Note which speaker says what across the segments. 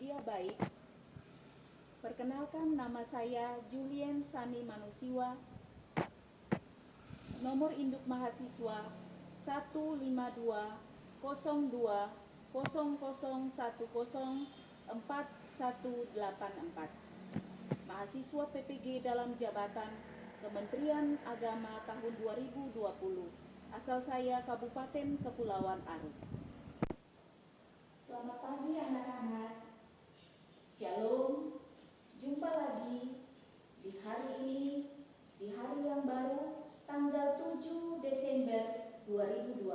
Speaker 1: Ya baik, perkenalkan nama saya Julien Sani Manusiwa, nomor induk mahasiswa 1520200104184, mahasiswa PPG dalam jabatan Kementerian Agama tahun 2020, asal saya Kabupaten Kepulauan Arief. Selamat pagi anak-anak. Shalom, jumpa lagi di hari ini, di hari yang baru, tanggal 7 Desember 2020,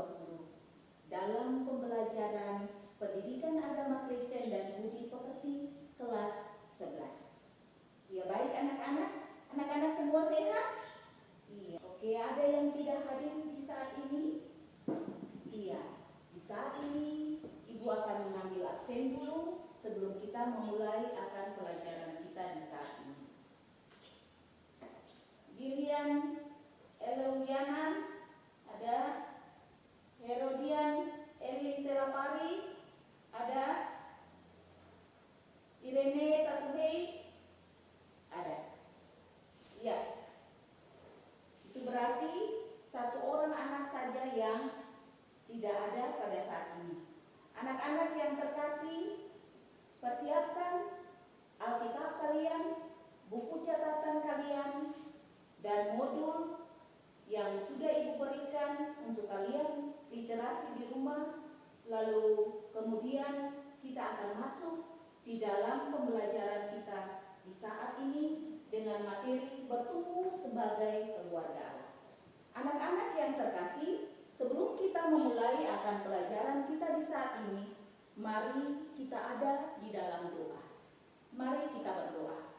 Speaker 1: dalam pembelajaran Pendidikan Agama Kristen dan Budi Pekerti kelas 11. Ya baik anak-anak, anak-anak semua sehat? Iya. Oke, ada yang tidak hadir di saat ini? Iya, di saat ini Ibu akan mengambil absen dulu sebelum kita memulai akan pelajaran kita di saat ini. Gilian Elowianan ada, Herodian Elin Telapari ada, Irene Tatuhei ada. Iya, itu berarti satu orang anak saja yang tidak ada pada saat ini. Anak-anak yang terkasih, persiapkan Alkitab kalian, buku catatan kalian, dan modul yang sudah Ibu berikan untuk kalian literasi di rumah. Lalu kemudian kita akan masuk di dalam pembelajaran kita di saat ini dengan materi bertumbuh sebagai keluarga Allah. Anak-anak yang terkasih, sebelum kita memulai akan pelajaran kita di saat ini, mari kita ada di dalam doa. Mari kita berdoa.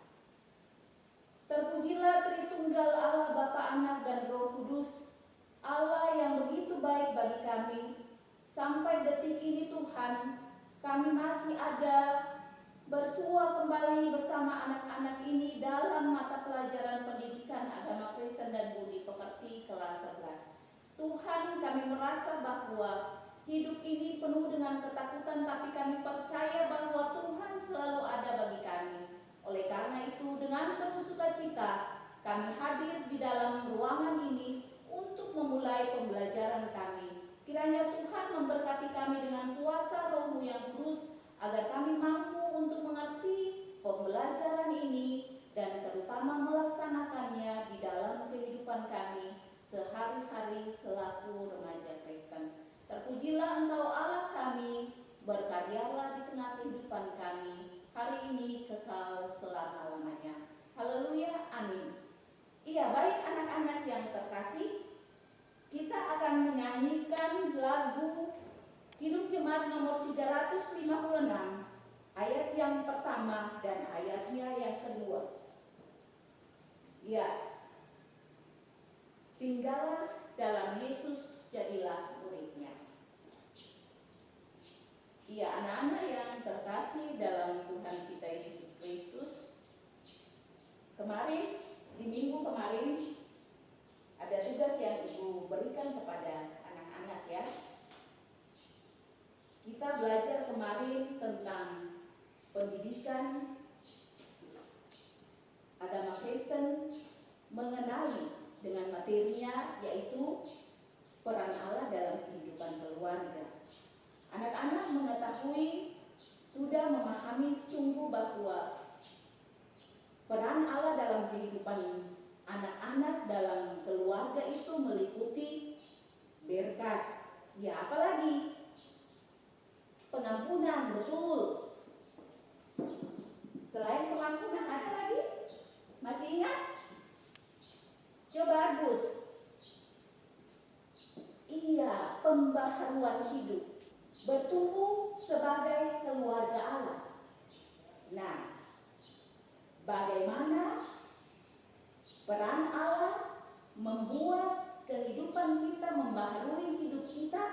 Speaker 1: Terpujilah Tritunggal Allah Bapa, Anak, dan Roh Kudus, Allah yang begitu baik bagi kami. Sampai detik ini Tuhan, kami masih ada bersua kembali bersama anak-anak ini dalam mata pelajaran Pendidikan Agama Kristen dan Budi Pekerti kelas 11. Tuhan, kami merasa bahwa hidup ini penuh dengan ketakutan, tapi kami percaya bahwa Tuhan selalu ada bagi kami. Oleh karena itu, dengan penuh sukacita, kami hadir di dalam ruangan ini untuk memulai pembelajaran kami. Kiranya Tuhan memberkati kami dengan kuasa Roh-Mu yang kudus, agar kami mampu untuk mengerti pembelajaran ini dan terutama melaksanakannya di dalam kehidupan kami sehari-hari selaku remaja Kristen. Terpujilah Engkau Allah kami, berkaryalah di tengah kehidupan kami hari ini kekal selama-lamanya. Haleluya, amin. Iya, baik anak-anak yang terkasih, kita akan menyanyikan lagu Kidung Jemaat nomor 356, ayat yang pertama dan ayatnya yang kedua. Ya, tinggallah dalam Yesus, jadilah muridnya. Iya, anak-anak yang terkasih dalam Tuhan kita Yesus Kristus, kemarin, di minggu kemarin, ada tugas yang Ibu berikan kepada anak-anak ya. Kita belajar kemarin tentang pendidikan agama Kristen, mengenai dengan materinya yaitu peran Allah dalam kehidupan keluarga. Anak-anak mengetahui, sudah memahami sungguh bahwa peran Allah dalam kehidupan anak-anak dalam keluarga itu meliputi berkat. Ya, apalagi pengampunan, betul. Selain pengampunan ada lagi? Masih ingat? Coba Agus. Iya, pembaharuan hidup, bertumbuh sebagai keluarga Allah. Nah, bagaimana peran Allah membuat kehidupan kita, membaharui hidup kita,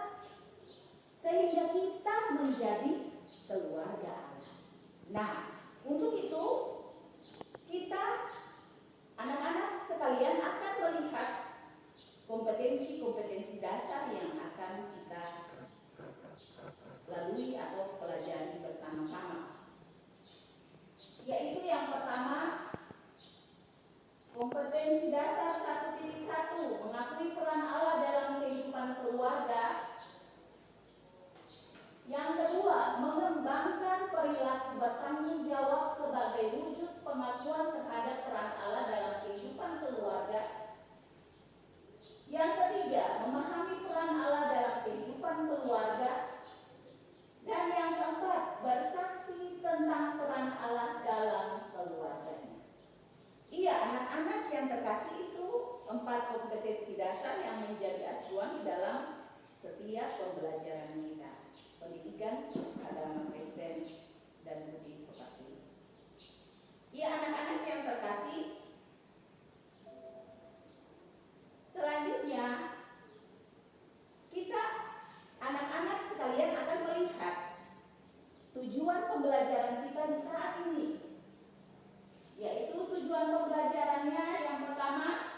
Speaker 1: sehingga kita menjadi keluarga Allah. Nah, untuk itu kita anak-anak sekalian akan melihat kompetensi-kompetensi dasar yang akan kita lalui atau pelajari bersama-sama. pengakuan terhadap peran Allah dalam kehidupan keluarga. Yang ketiga, memahami peran Allah dalam kehidupan keluarga. Dan yang keempat, bersaksi tentang peran Allah dalam keluarganya. Iya, anak-anak yang terkasih, itu 4 kompetensi dasar yang menjadi acuan di dalam setiap pembelajaran kita. Pendidikan, agama Kristen, dan budi pekerti. Iya, anak-anak yang terkasih, selanjutnya kita anak-anak sekalian akan melihat tujuan pembelajaran kita di saat ini, yaitu tujuan pembelajarannya yang pertama,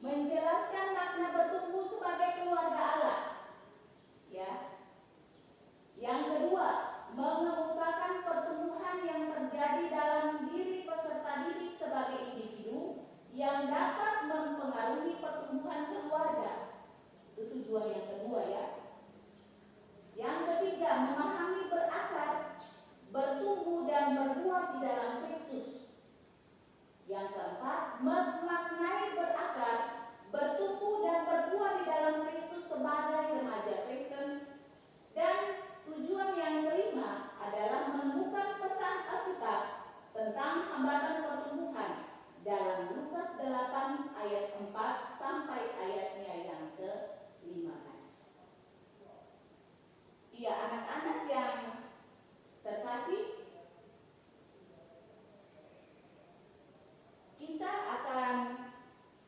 Speaker 1: menjelaskan makna bertumbuh sebagai keluarga Allah. Ya. Yang kedua, mengemukakan pertumbuhan yang terjadi dalam diri peserta didik sebagai individu yang dapat mempengaruhi pertumbuhan keluarga. Itu tujuan yang kedua, ya. Yang ketiga, memahami berakar, bertumbuh dan berbuah di dalam Kristus. Yang keempat, memaknai berakar, bertumbuh dan berbuah di dalam Kristus sebagai remaja Kristen. Dan tujuan yang kelima adalah menemukan pesan Alkitab tentang hambatan pertumbuhan dalam Lukas 8 ayat 4 sampai ayatnya yang ke-15. Iya, anak-anak yang terkasih, kita akan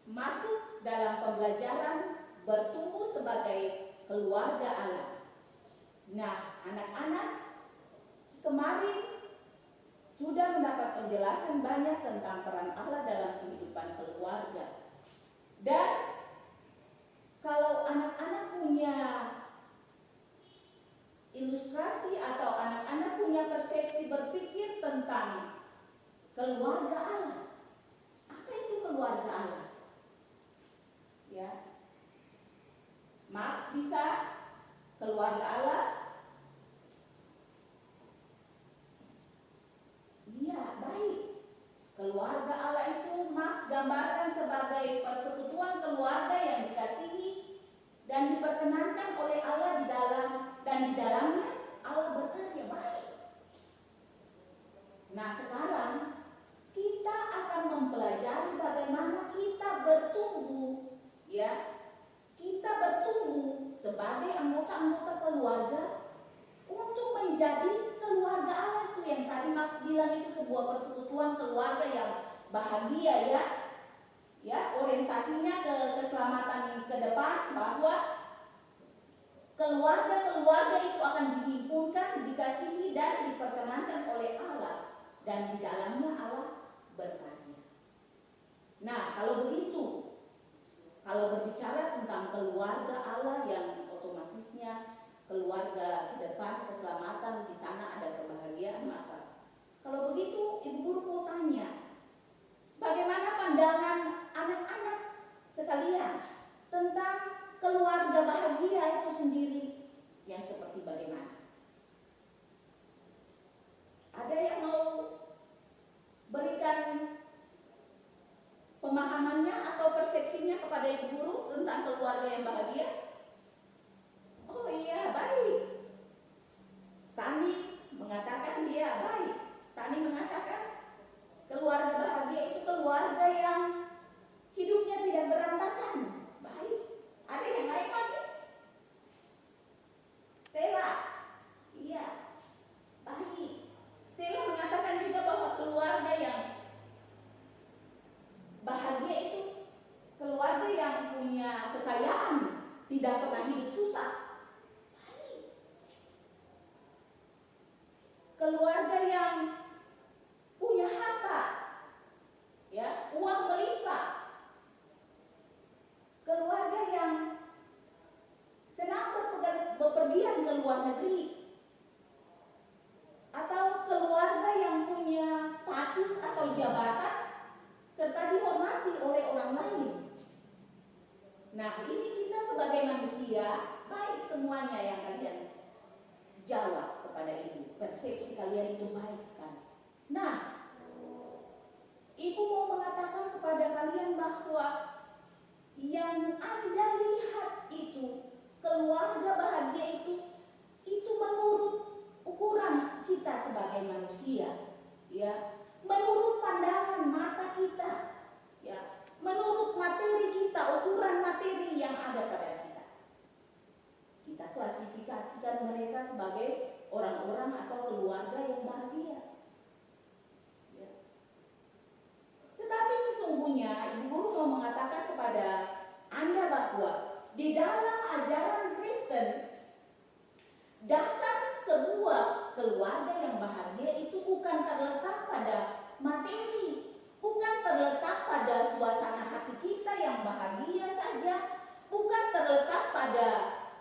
Speaker 1: masuk dalam pembelajaran bertumbuh sebagai keluarga Allah. Nah, anak-anak kemarin sudah mendapat penjelasan banyak tentang peran Allah dalam kehidupan keluarga. Dan kalau anak-anak punya ilustrasi atau anak-anak punya persepsi berpikir tentang keluarga Allah, apa itu keluarga Allah? Ya, Marx bisa keluarga Allah. Iya, baik. Keluarga Allah itu Marx gambarkan sebagai persekutuan keluarga yang dikasihi dan diperkenankan oleh Allah di dalamnya Allah berkarya baik. Nah, sekarang kita akan mempelajari bagaimana kita bertumbuh, ya. Kita bertumbuh sebagai anggota-anggota keluarga untuk menjadi keluarga Allah itu yang tadi Max bilang itu sebuah persekutuan keluarga yang bahagia, ya. Ya, orientasinya ke keselamatan ke depan, bahwa keluarga-keluarga itu akan dihimpunkan, dikasihi dan diperkenankan oleh Allah, dan di dalamnya Allah berkarya. Nah, kalau begitu, kalau berbicara tentang keluarga Allah yang otomatisnya keluarga ke depan, keselamatan, di sana ada kebahagiaan, maka kalau begitu Ibu Guru mau tanya, bagaimana pandangan anak-anak sekalian tentang keluarga bahagia itu sendiri yang seperti bagaimana? Ada yang mau berikan pemahamannya atau persepsinya kepada Ibu Guru tentang keluarga yang bahagia? Oh iya, baik. Stani mengatakan dia baik. Stani mengatakan keluarga bahagia itu keluarga yang hidupnya tidak berantakan. Baik. Ada yang lain lagi? Stella. Iya. Baik. Stella mengatakan juga bahwa keluarga yang bahagia itu keluarga yang punya kekayaan, tidak pernah hidup susah. Baik. Keluarga yang punya harta, ya, uang melimpah. Keluarga yang senang bepergian ke luar negeri. Atau keluarga yang punya status atau jabatan serta dihormati oleh orang lain. Nah, kalian itu baik sekali. Nah, Ibu mau mengatakan kepada kalian bahwa yang Anda lihat itu, keluarga bahagia itu menurut ukuran kita sebagai manusia, ya, menurut pandangan mata kita, ya, menurut materi kita, ukuran materi yang ada pada kita. Kita klasifikasikan mereka sebagai orang-orang atau keluarga yang bahagia. Ya. Tetapi sesungguhnya Ibu Guru mau mengatakan kepada Anda bahwa di dalam ajaran Kristen, dasar sebuah keluarga yang bahagia itu bukan terletak pada materi, bukan terletak pada suasana hati kita yang bahagia saja, bukan terletak pada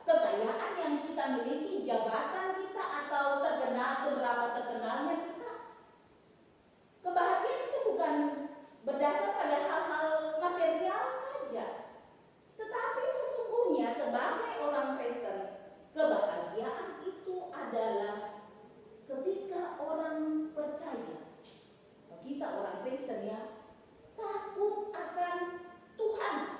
Speaker 1: kekayaan yang kita miliki, jabatan kita, atau terkenal seberapa terkenalnya kita. Kebahagiaan itu bukan berdasar pada hal-hal material saja, tetapi sesungguhnya sebagai orang Kristen, kebahagiaan itu adalah ketika orang percaya, atau kita orang Kristen ya, takut akan Tuhan.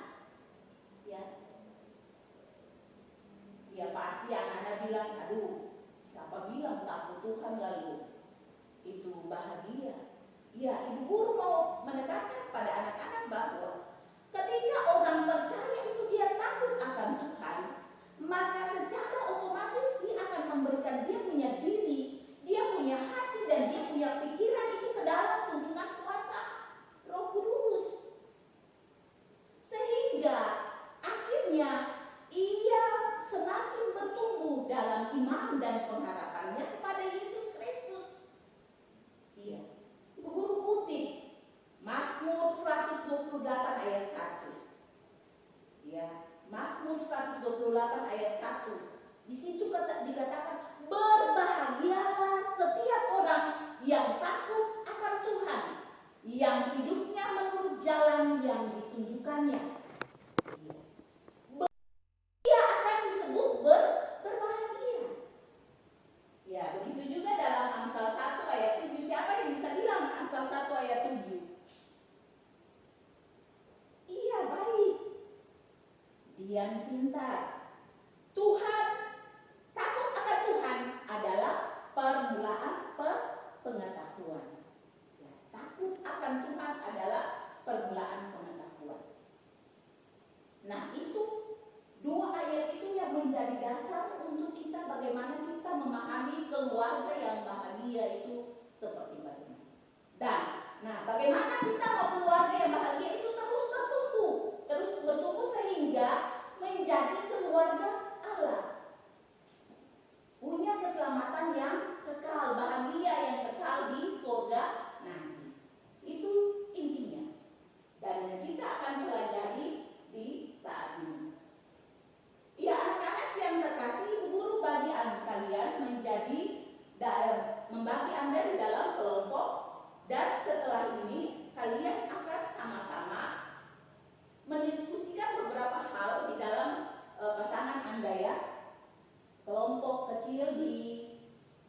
Speaker 1: Ya pasti anak-anak bilang, aduh, siapa bilang takut Tuhan lalu itu bahagia? Ya, Ibu Guru mau menekankan pada anak-anak bahwa ketika orang percaya itu dia takut akan Tuhan, maka secara otomatis dia akan memberikan dia punya diri, dia punya hati, dan dia punya pikiran itu ke dalam tuntunan kuasa Roh Kudus. Sehingga akhirnya ia semakin bertumbuh dalam iman dan pengharapannya kepada Yesus Kristus. Iya. Ibu Guru kutip Mazmur 128 ayat 1. Ya, Mazmur 128 ayat 1. Di situ dikatakan, berbahagialah setiap orang yang takut akan Tuhan, yang hidupnya menurut jalan yang ditunjukkannya. Dia akan disebut berbahagia. Ya, begitu juga dalam Amsal 1 ayat 7. Siapa yang bisa bilang Amsal 1 ayat 7? Iya, baik. Dian pintar. Tuhan, takut akan Tuhan adalah permulaan pengetahuan. Ya, takut akan Tuhan adalah permulaan pengetahuan. Nah, itu dua ayat itu yang menjadi dasar untuk kita bagaimana kita memahami keluarga yang bahagia itu seperti bagaimana. Dan, bagaimana kita mau keluarga yang bahagia itu terus bertumbuh sehingga menjadi keluarga Allah, punya keselamatan yang kekal, bahagia yang kekal di surga nanti. Itu intinya. Dan kita akan pelajari di saat ini. Ya, anak-anak yang terkasih, Ibu Guru bagi kalian menjadi membagi Anda di dalam kelompok, dan setelah ini kalian akan sama-sama mendiskusikan beberapa hal di dalam pasangan Anda ya. Kelompok kecil di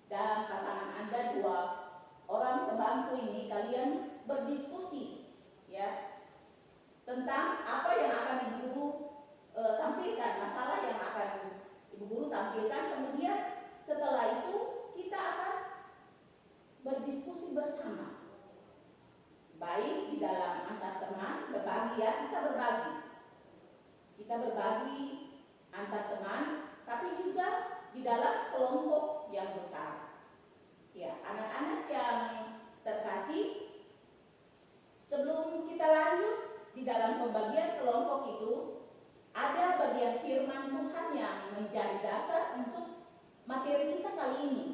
Speaker 1: dalam pasangan Anda, 2 orang sebangku ini, kalian berdiskusi ya tentang apa yang akan Ibu Guru tampilkan, masalah yang akan Ibu Guru tampilkan. Kemudian setelah itu kita akan berdiskusi bersama, baik di dalam antar teman, berbagi ya, kita berbagi antar teman, tapi juga di dalam kelompok yang besar. Ya, anak-anak yang terkasih, sebelum kita lanjut di dalam pembagian kelompok itu, ada bagian firman Tuhan yang menjadi dasar untuk materi kita kali ini.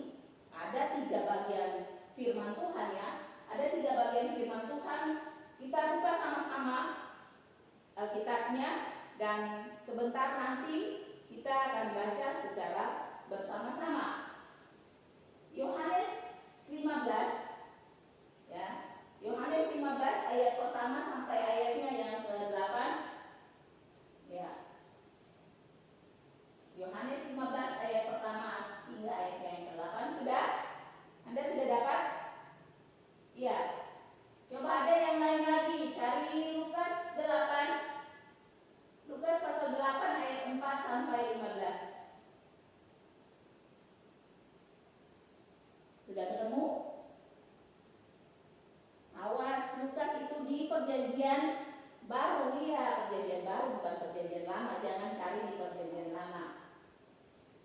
Speaker 1: Ada 3 bagian firman Tuhan ya. Ada 3 bagian firman Tuhan. Kita buka sama-sama Alkitabnya, dan sebentar nanti kita akan baca secara bersama-sama. Yohanes 15 ya. Yohanes 15 ayat pertama sampai ayatnya yang ke-8. Ya. Yohanes 15 ayat pertama hingga ayat yang ke-8. Anda sudah baru, ya perjanjian baru bukan perjanjian lama, jangan cari di perjanjian lama.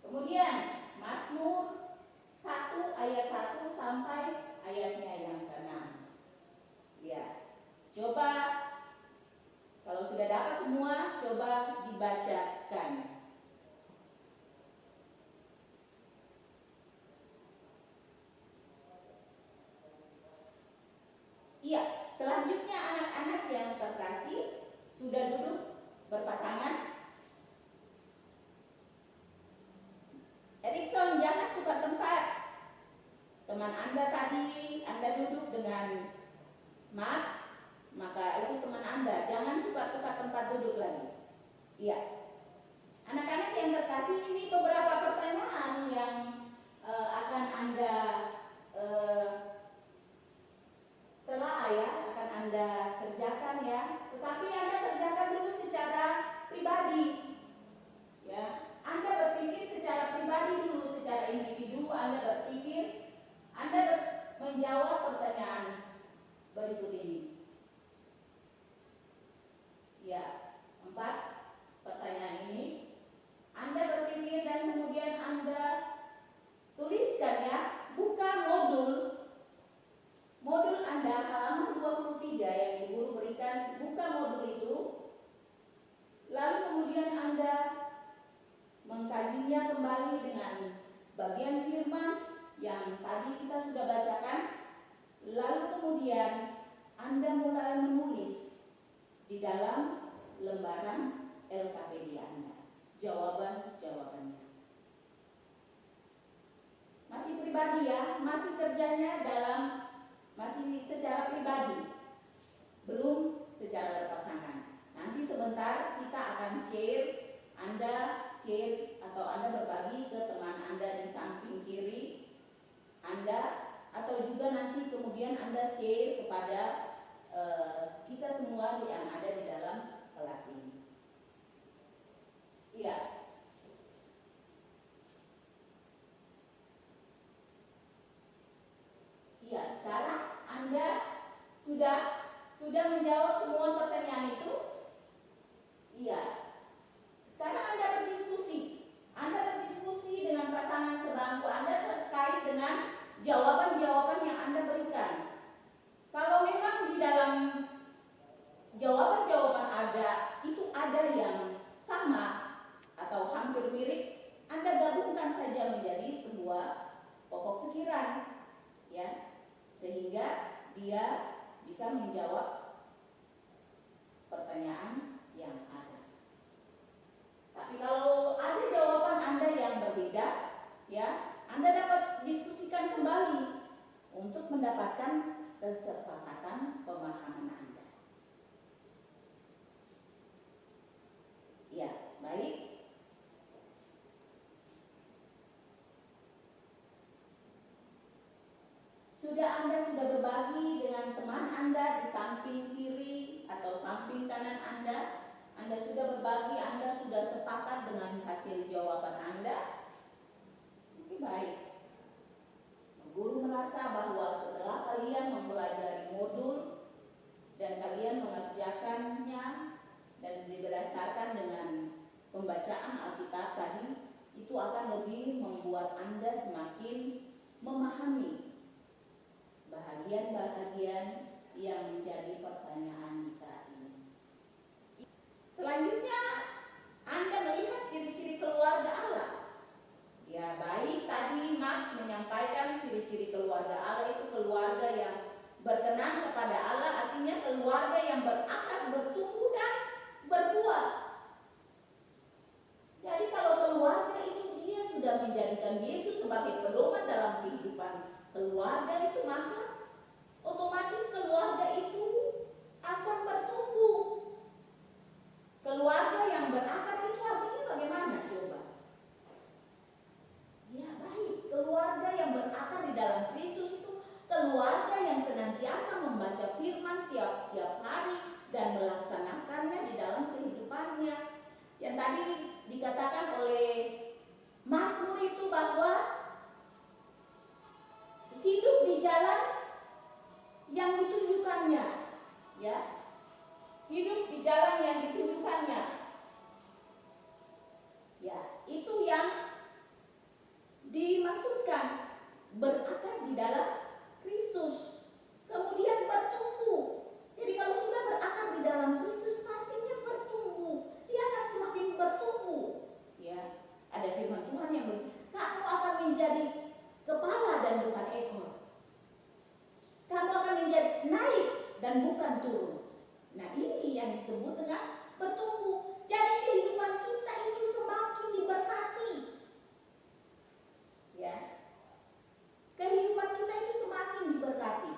Speaker 1: Kemudian Mazmur 1 ayat 1 sampai ayatnya yang ke-6. Ya, coba kalau sudah dapat semua, coba dibacakan. Iya, selanjutnya anak-anak yang terkasih sudah duduk berpasangan. Erikson, jangan tukar tempat. Teman Anda tadi, Anda duduk dengan Max, maka itu teman Anda. Jangan tukar-tukar tempat duduk lagi. Iya. Anak-anak yang terkasih, ini beberapa pertanyaan yang akan Anda telaah ya, akan Anda kerjakan ya. Tetapi Anda kerjakan dulu secara pribadi. Ya, Anda berpikir secara pribadi dulu, secara individu. Anda berpikir, Anda menjawab pertanyaan berikut ini. Ya, 4 pertanyaan ini Anda berpikir dan kemudian Anda tuliskan ya. Buka modul Anda halaman 23 yang Ibu Guru berikan. Buka modul itu, lalu kemudian Anda mengkajinya kembali dengan bagian firman yang tadi kita sudah bacakan. Lalu kemudian Anda mulai menulis di dalam lembaran LKPD Anda jawaban-jawabannya. Masih pribadi ya, masih kerjanya masih secara pribadi, belum secara berpasangan. Nanti sebentar kita akan share, Anda share atau Anda berbagi ke teman Anda di samping kiri Anda, atau juga nanti kemudian Anda share kepada kita semua yang ada di dalam kelas ini. Iya. Iya, sekarang Anda sudah menjawab semua pertanyaan itu? Iya. Sekarang Anda berdiskusi. Anda berdiskusi dengan pasangan sebangku Anda terkait dengan jawaban-jawaban yang Anda berikan. Kalau memang di dalam jawaban-jawaban ada yang sama atau hampir mirip, Anda gabungkan saja menjadi sebuah pokok pikiran, ya, sehingga dia bisa menjawab pertanyaan yang ada. Tapi kalau ada jawaban Anda yang berbeda, ya, Anda dapat diskusikan kembali untuk mendapatkan kesepakatan pemahaman Anda. Ya, baik. Anda sudah berbagi dengan teman Anda di samping kiri atau samping kanan Anda sudah berbagi, Anda sudah sepakat dengan hasil jawaban Anda. Itu baik. Guru merasa bahwa setelah kalian mempelajari modul dan kalian mengerjakannya dan berdasarkan dengan pembacaan Alkitab tadi, itu akan lebih membuat Anda semakin memahami bahagian-bahagian yang menjadi pertanyaan di saat ini. Selanjutnya, Anda melihat ciri-ciri keluarga Allah. Ya, baik tadi Max menyampaikan ciri-ciri keluarga Allah itu keluarga yang berkenan kepada Allah, artinya keluarga yang berakar, bertumbuh dan berbuah. Jadi kalau keluarga itu dia sudah menjadikan Yesus sebagai pedoman dalam kehidupan keluarga itu, maka otomatis keluarga itu akan menyaksikannya. Ya, itu yang dimaksudkan berakar di dalam Kristus. Kemudian bertumbuh. Jadi kalau sudah berakar di dalam Kristus pastinya bertumbuh. Dia akan semakin bertumbuh. Ya, ada firman Tuhan yang kamu akan menjadi kepala dan bukan ekor. Kamu akan menjadi naik dan bukan turun. Nah, ini yang disebut dengan bertumbuh. Jadi kehidupan kita itu semakin diberkati. Ya. Kehidupan kita itu semakin diberkati.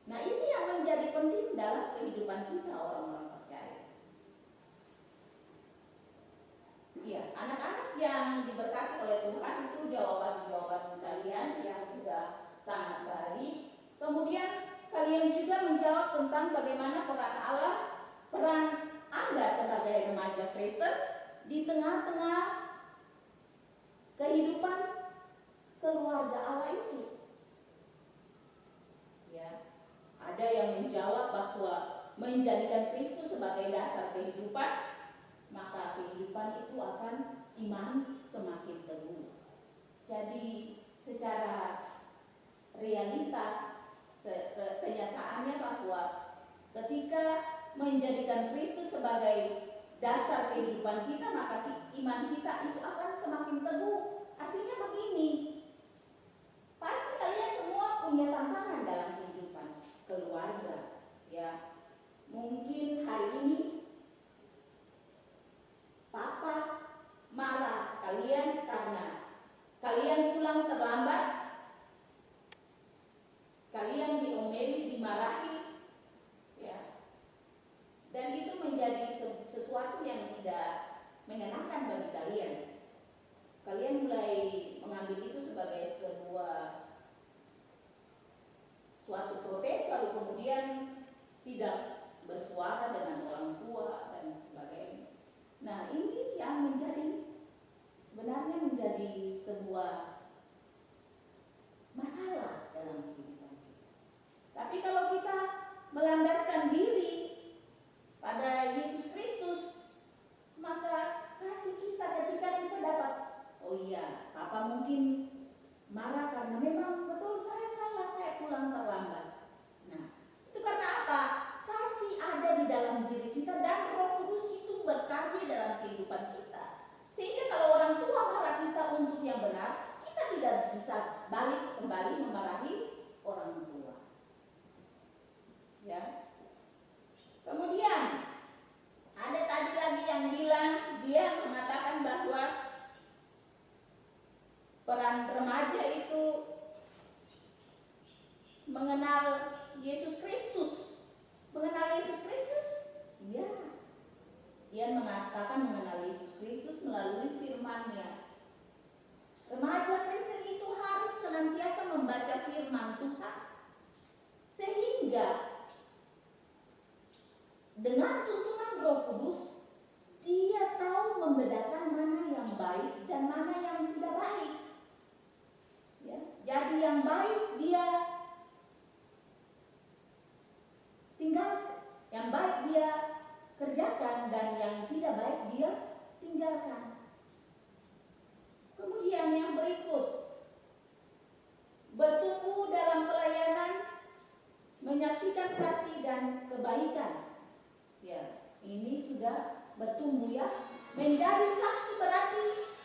Speaker 1: Nah, ini yang menjadi penting dalam kehidupan kita orang-orang percaya. Iya, anak-anak yang diberkati oleh Tuhan itu jawaban-jawaban kalian yang sudah sangat baik. Kemudian kalian juga menjawab tentang bagaimana peran Allah, peran Anda sebagai remaja Kristen di tengah-tengah kehidupan keluarga Allah itu. Ya, ada yang menjawab bahwa menjadikan Kristus sebagai dasar kehidupan, maka kehidupan itu akan iman semakin teguh. Jadi secara realita, kenyataannya bahwa ketika menjadikan Kristus sebagai dasar kehidupan kita, maka iman kita itu akan semakin teguh. Artinya begini, pasti kalian semua punya tantangan dalam kehidupan keluarga. Ya, mungkin hari ini papa marah kalian karena kalian pulang terlambat, kalian diomeli, dimarahi, ya, dan itu menjadi sesuatu yang tidak menyenangkan bagi kalian. Kalian mulai mengambil itu sebagai suatu protes, lalu kemudian tidak bersuara dengan orang tua dan sebagainya. Nah, ini yang sebenarnya menjadi sebuah masalah dalam kehidupan kita. Tapi kalau kita melandaskan diri pada Yesus Kristus, maka kasih kita ketika kita dapat, oh iya, Papa mungkin marah karena memang betul saya salah, saya pulang terlambat. Nah, itu karena apa? Kasih ada di dalam diri kita dan Roh Kudus itu berkarya dalam kehidupan kita. Sehingga kalau orang tua marah kita untuk yang benar, kita tidak bisa balik kembali memarahi orang tua. Ya. Kemudian ada tadi lagi yang bilang, dia mengatakan bahwa peran remaja itu mengenal Yesus Kristus. Mengenal Yesus Kristus? Iya. Dia mengatakan mengenal Yesus Kristus melalui firman-Nya. Remaja Kristen itu harus senantiasa membaca firman Tuhan, sehingga dengan tuntunan Roh Kudus dia tahu membedakan mana yang baik dan mana yang tidak baik. Ya, jadi yang baik dia tinggal, yang baik dia kerjakan, dan yang tidak baik dia tinggalkan. Kemudian yang berikut, bertumbuh dalam pelayanan, menyaksikan kasih dan kebaikan. Ya, ini sudah bertumbuh ya. Menjadi saksi berarti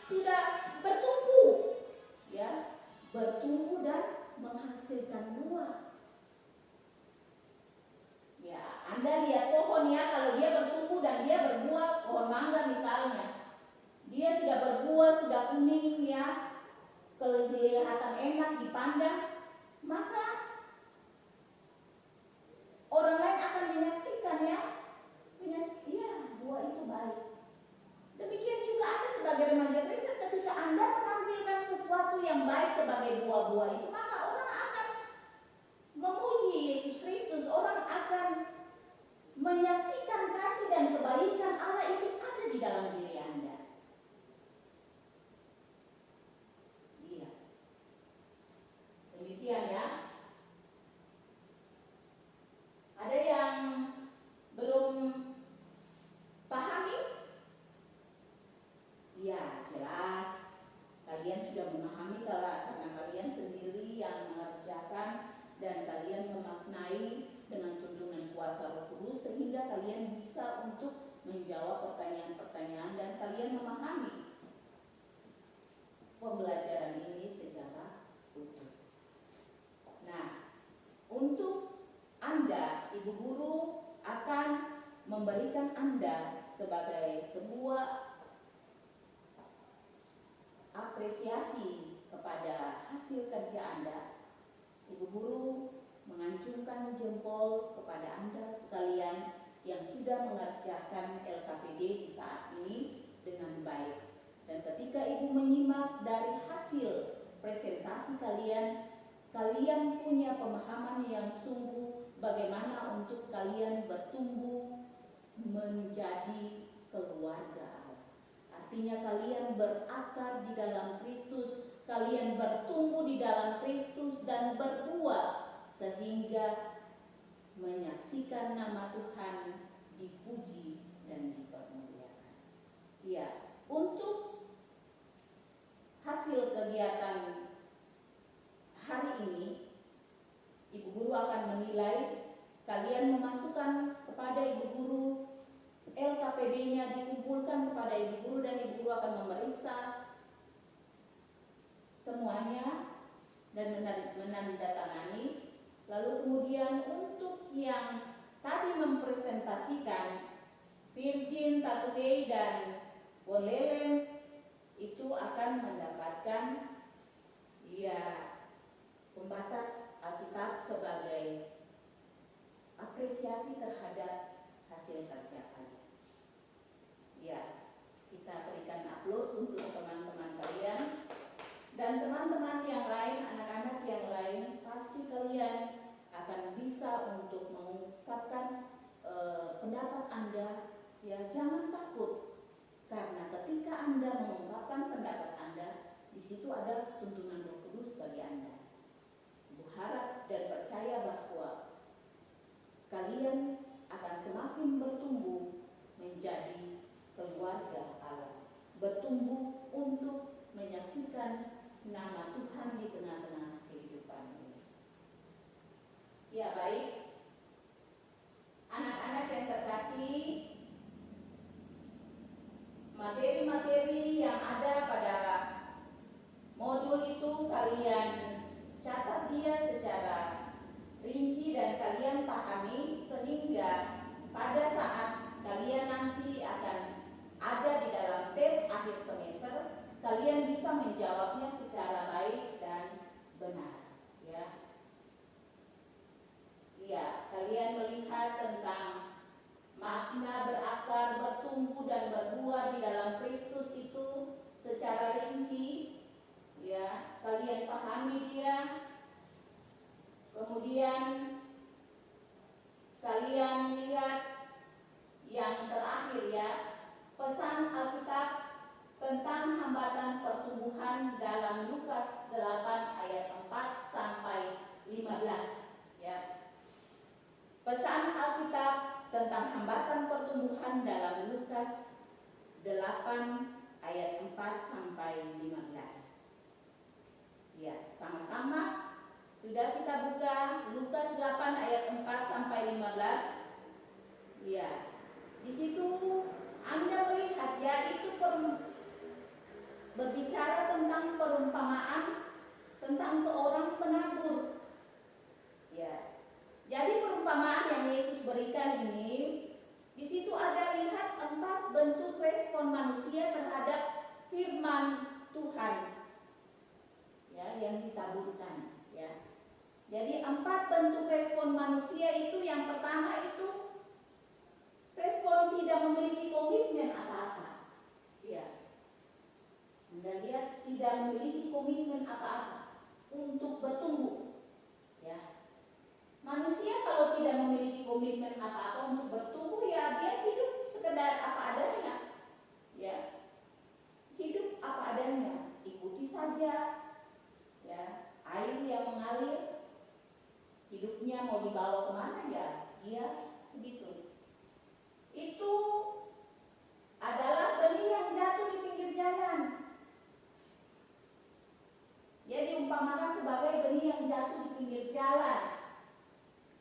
Speaker 1: sudah bertumbuh. Ya, bertumbuh dan menghasilkan buah. Ya, Anda lihat pohon ya, kalau dia bertumbuh dan dia berbuah, pohon mangga misalnya, dia sudah berbuah, sudah kuning ya, kelihatan enak dipandang, maka orang lain akan menyaksikan ya, iya buah itu baik. Demikian juga Anda sebagai remaja Kristen, ketika Anda menampilkan sesuatu yang baik sebagai buah-buah itu, maka orang akan memuji Yesus Kristus, orang akan menyaksikan kasih dan kebaikan Allah itu ada di dalam diri Anda. Iya. Demikian ya. Ada yang belum pahami kalian bisa untuk menjawab pertanyaan-pertanyaan dan kalian memahami pembelajaran ini secara utuh. Nah, untuk Anda, Ibu Guru akan memberikan Anda sebagai sebuah apresiasi kepada hasil kerja Anda. Ibu Guru mengacungkan jempol kepada Anda sekalian yang sudah mengerjakan LKPD di saat ini dengan baik. Dan ketika Ibu menyimak dari hasil presentasi kalian, kalian punya pemahaman yang sungguh bagaimana untuk kalian bertumbuh menjadi keluarga Allah. Artinya kalian berakar di dalam Kristus, kalian bertumbuh di dalam Kristus dan berbuah sehingga menyaksikan nama Tuhan dipuji dan dipermuliakan. Ya, untuk hasil kegiatan hari ini, Ibu Guru akan menilai kalian memasukkan kepada Ibu Guru LKPD-nya, dikumpulkan kepada Ibu Guru dan Ibu Guru akan memeriksa semuanya dan menandatangani. Lalu kemudian untuk yang tadi mempresentasikan Virgin, Tatuhei dan Bolelen itu akan mendapatkan pembatas Alkitab sebagai apresiasi terhadap hasil kerja kalian. Ya, kita berikan aplaus untuk teman-teman kalian dan teman-teman yang lain, anak-anak yang lain, pasti kalian akan bisa untuk mengungkapkan pendapat Anda. Ya, jangan takut, karena ketika Anda mengungkapkan pendapat Anda, di situ ada tuntunan Roh Kudus bagi Anda. Ibu harap dan percaya bahwa kalian akan semakin bertumbuh menjadi keluarga Allah, bertumbuh untuk menyaksikan nama Tuhan di tengah-tengah kehidupan ini. Ya, baik. Anak-anak yang terkasih, materi-materi yang ada pada modul itu kalian catat dia secara rinci dan kalian pahami sehingga pada saat kalian nanti akan ada di dalam tes akhir semester, kalian bisa menjawabnya secara baik dan benar. Ya, kalian melihat tentang makna berakar, bertumbuh dan berbuah di dalam Kristus itu secara rinci. Ya, kalian pahami dia. Kemudian kalian lihat yang terakhir ya, pesan Alkitab tentang hambatan pertumbuhan dalam Lukas 8 ayat 4 sampai 15 ya. Pesan Alkitab tentang hambatan pertumbuhan dalam Lukas 8 ayat 4 sampai 15. Ya, sama-sama sudah kita buka Lukas 8 ayat 4 sampai 15. Ya. Di situ Anda melihat ya, itu berbicara tentang perumpamaan tentang seorang penabur. Ya. Jadi perumpamaan yang Yesus berikan ini, di situ ada lihat 4 bentuk respon manusia terhadap firman Tuhan ya, yang ditaburkan ya. Jadi 4 bentuk respon manusia itu, yang pertama itu respon tidak memiliki komitmen apa-apa. Ya. Anda lihat tidak memiliki komitmen apa-apa untuk bertumbuh. Ya. Manusia kalau tidak memiliki komitmen apa-apa untuk bertumbuh, ya dia hidup sekedar apa adanya. Ya. Hidup apa adanya, ikuti saja. Ya, air yang mengalir, hidupnya mau dibawa kemana ya, dia begitu. Itu adalah benih yang jatuh di pinggir jalan. Ya, diumpamakan sebagai benih yang jatuh di pinggir jalan.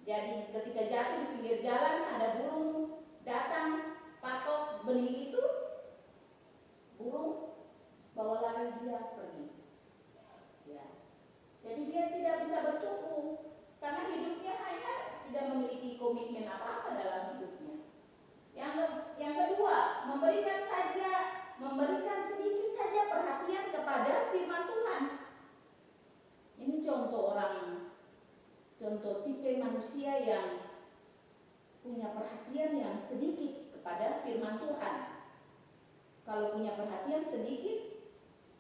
Speaker 1: Jadi ketika jatuh di pinggir jalan, ada burung atau tipe manusia yang punya perhatian yang sedikit kepada firman Tuhan. Kalau punya perhatian sedikit,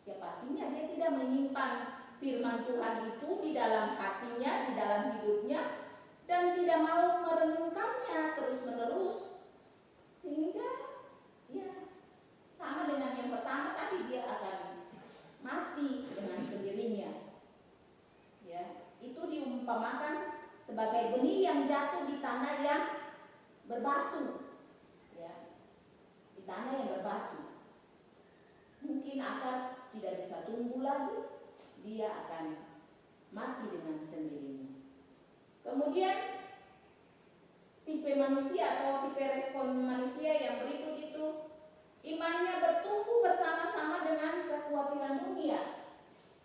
Speaker 1: ya pastinya dia tidak menyimpan firman Tuhan itu di dalam hatinya, di dalam hidupnya, dan tidak mau merenungkannya terus-menerus. Sehingga ya sama dengan yang pertama tadi, dia akan mati dengan sendirinya. Ya, itu diumpamakan sebagai benih yang jatuh di tanah yang berbatu. Ya, di tanah yang berbatu. Mungkin akar tidak bisa tumbuh lagi, dia akan mati dengan sendirinya. Kemudian tipe manusia atau tipe respon manusia yang berikut itu, imannya bertumbuh bersama-sama dengan kekhawatiran dunia.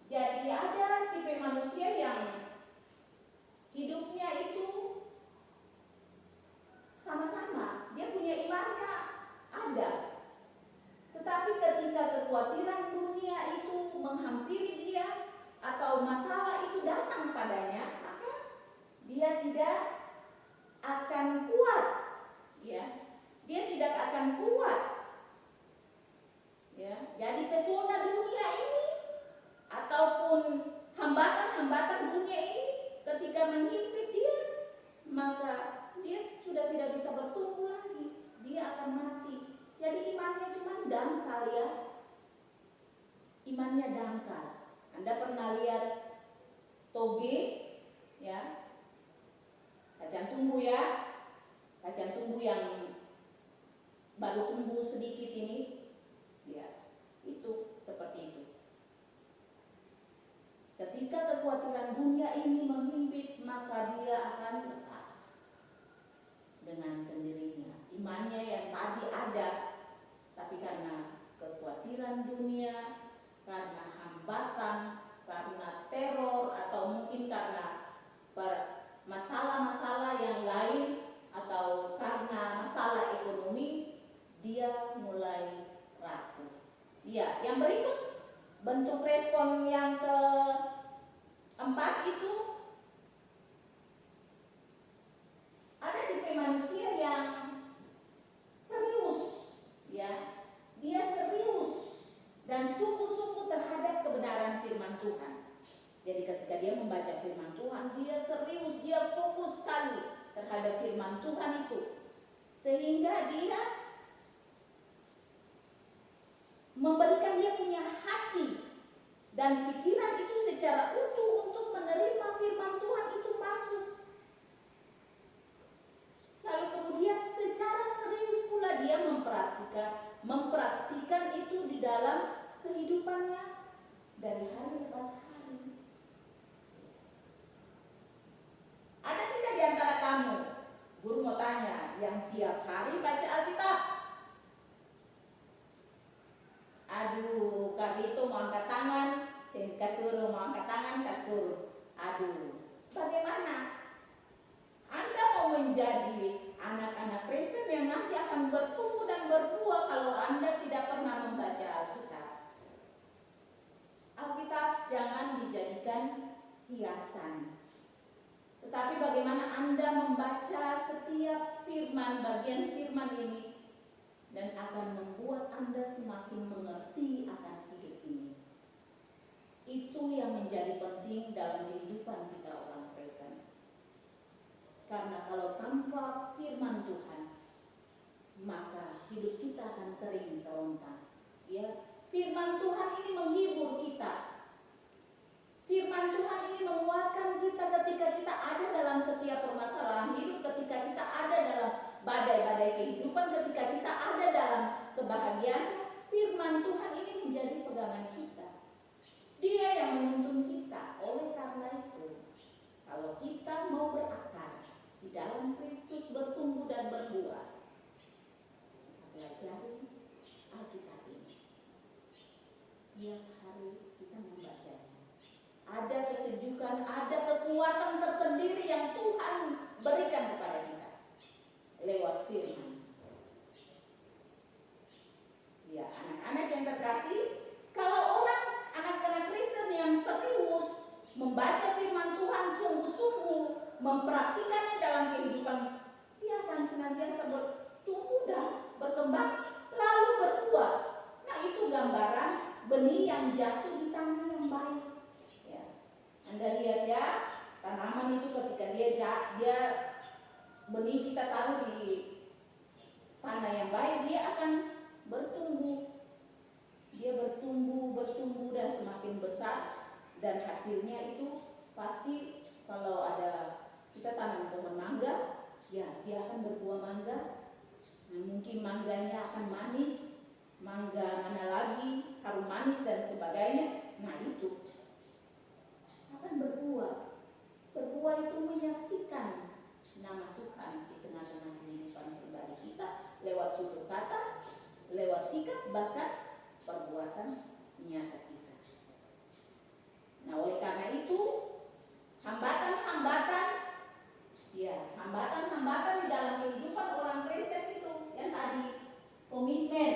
Speaker 1: Jadi ada tipe manusia yang hidupnya itu sama-sama, dia punya imannya ada. Tetapi ketika kekhawatiran dunia itu menghampiri dia atau masalah itu datang padanya, maka dia tidak akan kuat. Ya, dia tidak akan kuat. Ya, jadi pesona dunia ini ataupun hambatan-hambatan dunia ini ketika menghimpit dia, maka dia sudah tidak bisa bertumbuh lagi, dia akan mati. Jadi imannya cuma dangkal ya, imannya dangkal. Anda pernah lihat toge ya, kacang tumbuh ya, kacang tumbuh yang baru tumbuh sedikit ini, ya itu seperti itu. Ketika kekhawatiran dunia ini menghimpit, maka dia akan lepas dengan sendirinya. Imannya yang tadi ada, tapi karena kekhawatiran dunia, karena hambatan, karena teror, atau mungkin karena masalah-masalah yang lain, atau karena masalah ekonomi, dia mulai rapuh. Ya, yang berikut bentuk respon yang keempat itu, ada tipe manusia yang serius, ya, dia serius dan sungguh-sungguh terhadap kebenaran firman Tuhan. Jadi ketika dia membaca firman Tuhan, dia serius, dia fokus sekali terhadap firman Tuhan itu, sehingga dia memberikan dia punya hati dan pikiran itu secara utuh untuk menerima firman Tuhan itu masuk. Lalu kemudian secara serius pula dia mempraktikan itu di dalam kehidupannya dari hari lepas hari. Ada tidak di antara kamu, guru mau tanya, yang tiap hari baca Alkitab? Aduh, Kak itu mau angkat tangan, kasih mau angkat tangan, kasih. Aduh, bagaimana? Anda mau menjadi anak-anak Kristen yang nanti akan bertumbuh dan berbuah kalau Anda tidak pernah membaca Alkitab. Alkitab jangan dijadikan hiasan. Tetapi bagaimana Anda membaca setiap firman, bagian firman ini, dan akan membuat Anda semakin mengerti akan hidup ini. Itu yang menjadi penting dalam kehidupan kita orang Kristen. Karena kalau tanpa firman Tuhan, maka hidup kita akan kering kerontang. Ya, firman Tuhan ini menghibur kita. Firman Tuhan ini menguatkan kita ketika kita ada dalam setiap permasalahan hidup, ketika kita ada dalam badai-badai kehidupan, ketika kita ada dalam kebahagiaan. Firman Tuhan ini menjadi pegangan kita. Dia yang menuntun kita. Oleh karena itu, kalau kita mau berakar di dalam Kristus, bertumbuh dan berbuah, kita pelajari Alkitab ini. Setiap hari kita membacanya. Ada kesejukan, ada kekuatan tersendiri yang Tuhan berikan kepada kita lewat firman. Ya, anak-anak yang terkasih, kalau orang anak-anak Kristen yang serius membaca firman Tuhan, sungguh-sungguh yang jatuh di tanah yang baik. Ya. Anda lihat ya, tanaman itu ketika dia benih kita taruh di tanah yang baik, dia akan bertumbuh. Dia bertumbuh dan semakin besar, dan hasilnya itu pasti kalau ada kita tanam pohon mangga, ya dia akan berbuah mangga. Nah, mungkin mangganya akan manis, mangga mana lagi harum manis dan sebagainya. Nah, itu akan berbuah. Berbuah itu menyaksikan nama Tuhan di tengah-tengah kehidupan pribadi kita lewat tutur kata, lewat sikap, bahkan perbuatan nyata kita. Nah, oleh karena itu hambatan-hambatan di dalam kehidupan orang Kristen itu yang tadi komitmen.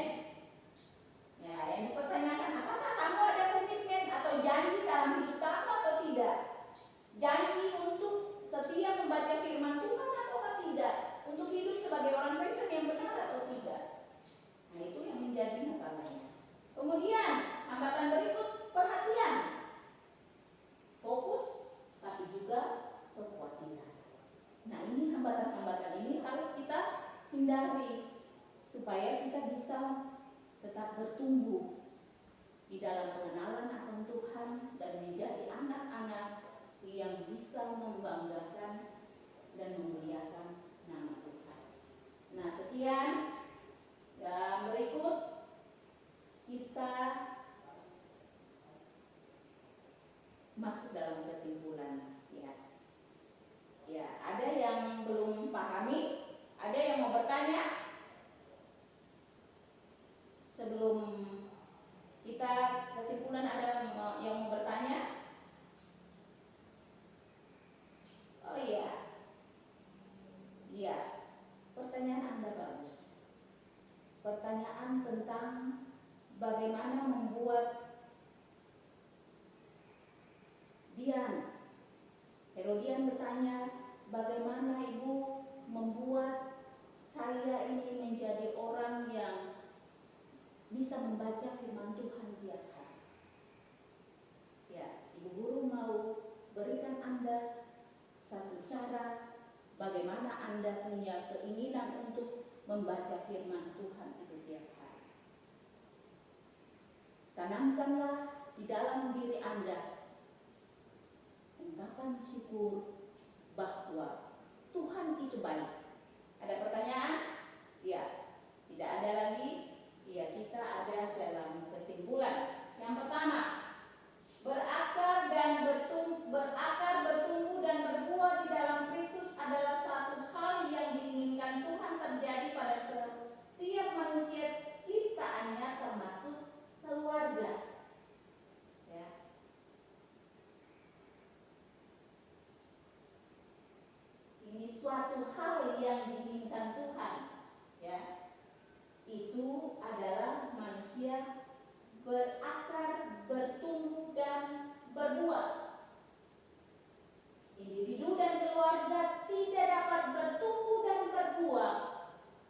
Speaker 1: Ya, yang dipertanyakan, apakah kamu ada komitmen atau janji dalam hidup kamu atau tidak? Janji untuk setia membaca firman Tuhan atau tidak? Untuk hidup sebagai orang Kristen yang benar atau tidak? Nah, itu yang menjadi masalahnya. Kemudian hambatan berikut, perhatian, fokus, tapi juga kekhawatiran. Nah, ini hambatan-hambatan ini harus kita hindari supaya kita bisa tetap bertumbuh di dalam pengenalan akan Tuhan dan menjadi anak-anak yang bisa membanggakan dan memuliakan nama Tuhan. Nah, sekian. Dan berikut kita masuk dalam kesimpulan, ya. Ya, ada yang belum pahami, ada yang mau bertanya sebelum kita kesimpulan. Ada yang mau bertanya? Oh iya, iya. Pertanyaan Anda bagus. Pertanyaan tentang bagaimana membuat Herodian bertanya, bagaimana Ibu membuat saya ini menjadi orang yang bisa membaca firman Tuhan tiap hari. Ya, Ibu Guru mau berikan Anda satu cara bagaimana Anda punya keinginan untuk membaca firman Tuhan itu tiap hari. Tanamkanlah di dalam diri Anda ungkapan syukur bahwa Tuhan itu baik. Ada pertanyaan? Ya, tidak ada lagi. Ya, kita ada dalam kesimpulan. Yang pertama, berakar, bertumbuh dan berbuah di dalam Kristus adalah satu hal yang diinginkan Tuhan terjadi pada setiap manusia ciptaannya, termasuk keluarga. Ya. Ini suatu hal yang diinginkan Tuhan, ya. Itu adalah manusia berakar, bertumbuh dan berbuah. Individu dan keluarga tidak dapat bertumbuh dan berbuah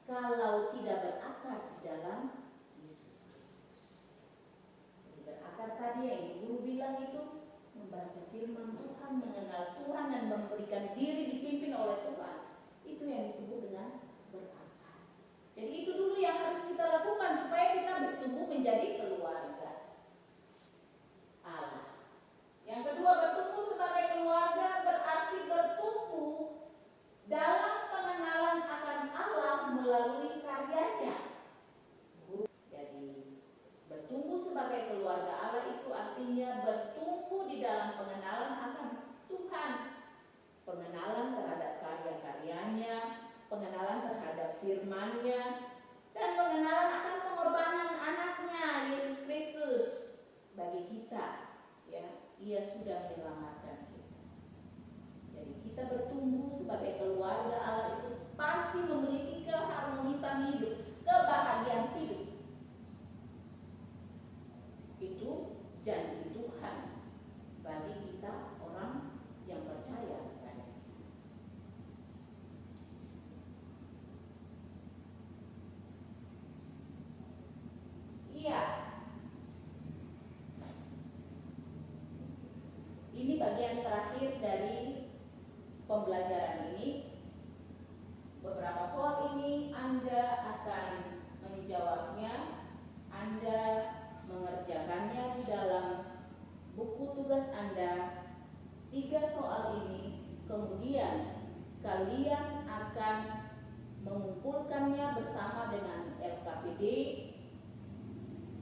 Speaker 1: kalau tidak berakar di dalam Yesus Kristus. Jadi berakar tadi yang Ibu Guru bilang itu membaca firman Tuhan, mengenal Tuhan dan memberikan diri dipimpin oleh Tuhan. Itu yang disebut dengan berakar. Jadi itu dulu yang harus kita lakukan supaya kita bertumbuh menjadi keluarga Allah. Yang kedua, bertumbuh sebagai keluarga berarti bertumbuh dalam pengenalan akan Allah melalui karyanya. Jadi bertumbuh sebagai keluarga Allah itu artinya bertumbuh di dalam pengenalan akan Tuhan, pengenalan terhadap karya-karyanya, pengenalan terhadap firman-Nya, dan pengenalan akan pengorbanan anaknya Yesus Kristus bagi kita. Ya, Ia sudah menyelamatkan kita. Jadi kita bertumbuh sebagai keluarga Allah itu pasti memiliki keharmonisan hidup, kebahagiaan hidup. Itu janji Tuhan bagi kita orang yang percaya kepada. bagian terakhir dari pembelajaran ini. Beberapa soal ini Anda akan menjawabnya, Anda mengerjakannya di dalam buku tugas Anda. 3 soal ini kemudian kalian akan mengumpulkannya bersama dengan LKPD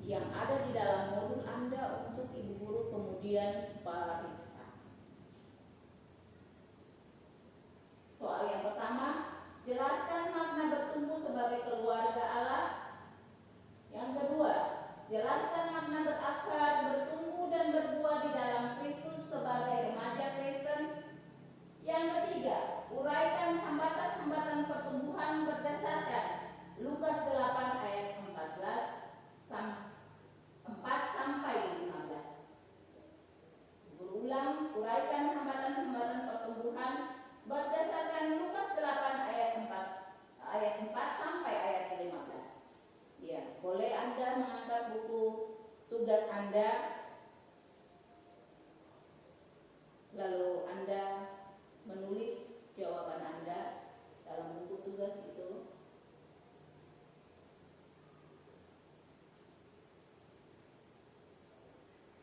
Speaker 1: yang ada di dalam modul Anda untuk Ibu Guru kemudian periksa. Soal yang pertama, jelaskan makna bertumbuh sebagai keluarga Allah. Yang kedua, jelaskan makna berakar, bertumbuh dan berbuah di dalam Kristus sebagai remaja Kristen. Yang ketiga, uraikan hambatan-hambatan pertumbuhan berdasarkan Lukas 8 ayat 4 sampai 15. Berulang, uraikan hambatan-hambatan pertumbuhan berdasarkan Lukas 8 ayat 4 sampai ayat 15. Ya, boleh Anda mengangkat buku tugas Anda, lalu Anda menulis jawaban Anda dalam buku tugas itu.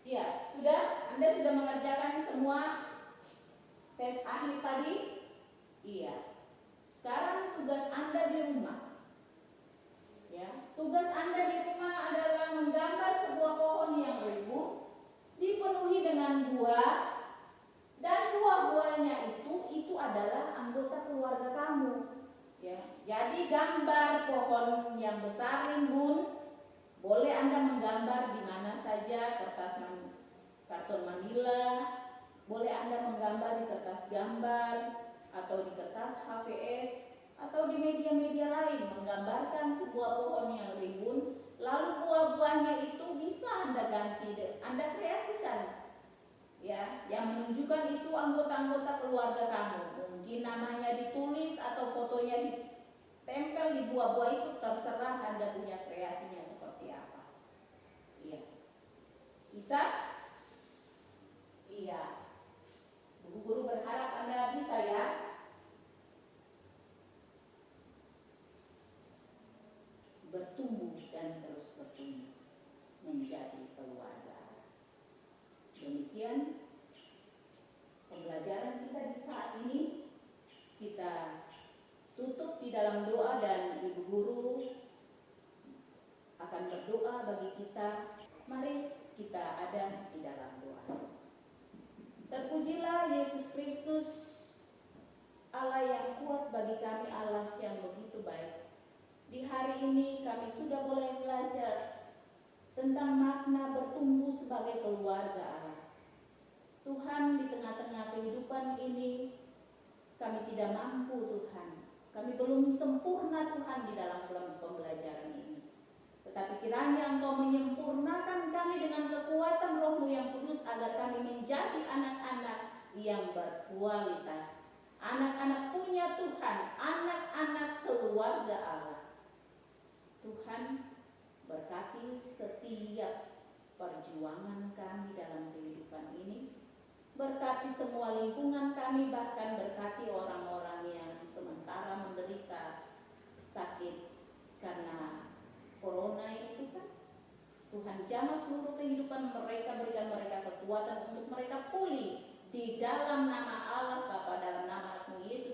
Speaker 1: Ya, Anda sudah mengerjakan semua tes akhir tadi? Iya. Sekarang tugas Anda di rumah. Ya, tugas Anda di rumah adalah menggambar sebuah pohon yang rimbun, dipenuhi dengan buah, dan buah-buahnya itu adalah anggota keluarga kamu. Ya, jadi gambar pohon yang besar rimbun. Boleh Anda menggambar di mana saja, karton manila, boleh Anda menggambar di kertas gambar atau di kertas HVS atau di media-media lain, menggambarkan sebuah pohon yang rimbun, lalu buah-buahnya itu bisa Anda ganti, Anda kreasikan. Ya, yang menunjukkan itu anggota-anggota keluarga kamu. Mungkin namanya ditulis atau fotonya ditempel di buah-buah itu, terserah Anda punya kreasinya seperti apa. Iya. Bisa? Iya. Bu Guru berharap Anda bisa ya. Bertumbuh dan terus bertumbuh menjadi keluarga. Demikian pembelajaran kita di saat ini. Kita tutup di dalam doa dan Ibu Guru akan berdoa bagi kita. Mari kita ada di dalam doa. Terpujilah Yesus Kristus, Allah yang kuat bagi kami, Allah yang begitu baik. Di hari ini kami sudah boleh belajar tentang makna bertumbuh sebagai keluarga Allah. Tuhan, di tengah-tengah kehidupan ini kami tidak mampu, Tuhan. Kami belum sempurna, Tuhan, di dalam pembelajaran ini. Tetapi kiranya Engkau menyempurnakan kami dengan kekuatan Roh-Mu yang kudus agar kami menjadi anak-anak yang berkualitas. Anak-anak punya Tuhan, anak-anak keluarga Allah. Tuhan, berkati setiap perjuangan kami dalam kehidupan ini. Berkati semua lingkungan kami, bahkan berkati orang-orang yang sementara menderita sakit karena corona ini, Tuhan. Tuhan jamah seluruh kehidupan mereka, berikan mereka kekuatan untuk mereka pulih di dalam nama Allah Bapa, dalam nama Yesus